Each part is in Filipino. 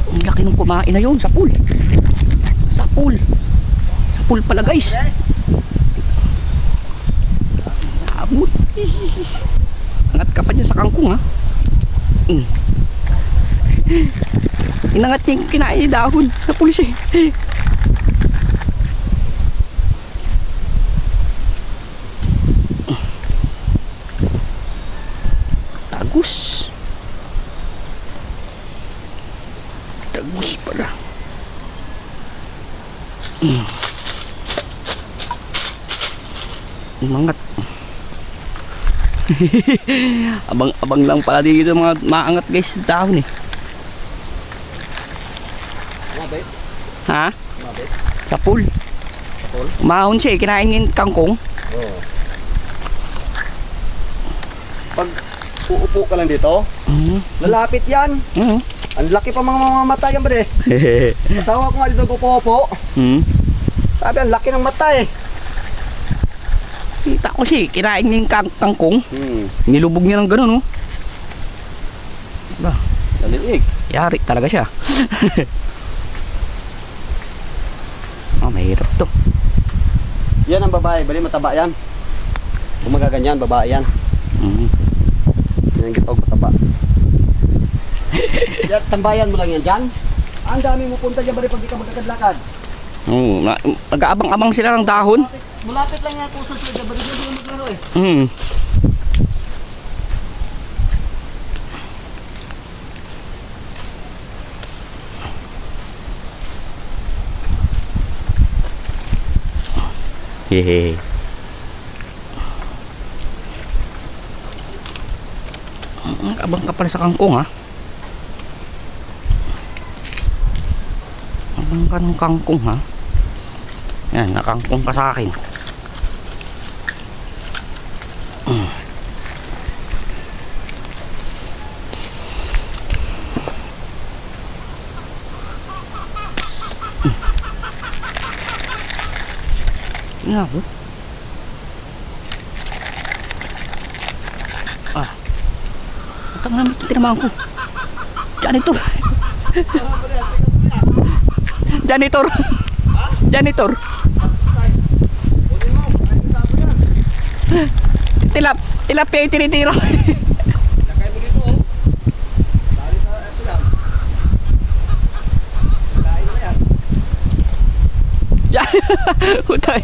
Ang laki ng kumain na yun sa pool. Sa pool. Sa pool pala guys. Abot. Angat ka pa dyan sa kangkong ha. Inangat niya yung kinain ni dahon sa pulis eh. Tagus. Tagus pala. Mangat. Abang-abang lang pala dito mga maangat guys sa dahon eh. Mabait? Ha? Mabait? Sa pool. Sa pool? Mahon siya eh, kinain yung kangkong. Oo. Pag uupo ka lang dito, lalapit yan. Ang laki pa mga mamamatayan ba de? Asawa ko nga dito upo-upo. Sabi, ang laki ng mata eh. Kita ko siya, kinain niya yung kangkong. Nilubog niya ng gano'n, no? Ba? Naliig. Yari talaga siya. Mahirap to. Yan ang babae, bali mataba yan. Kung magaganyan, babae yan. Yan ang gitog mataba. Yan, tambayan mo lang yan dyan. Ang dami mo punta dyan, bali pag di ka magkakadlakad. Nag-aabang-abang sila ng dahon. Malapit lang yan kung saan sila dyan, bali dyan sila maglaro eh. Hehe. Abang ka pala sa kangkong ha. Abang ka ng kangkong ha. Yan, nakangkong ka sa akin. Nga po. Matang naman ito tinamaan ko. Janitor. Janitor. Janitor. Tilapia yung tinitira. Lakay mo dito oh. Dali sa aso lang. Kain na yan. Utay.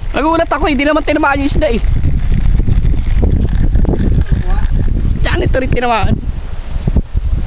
Nagulat ako, hindi naman tinamaan yung isda eh. Janitor yung tinamaan.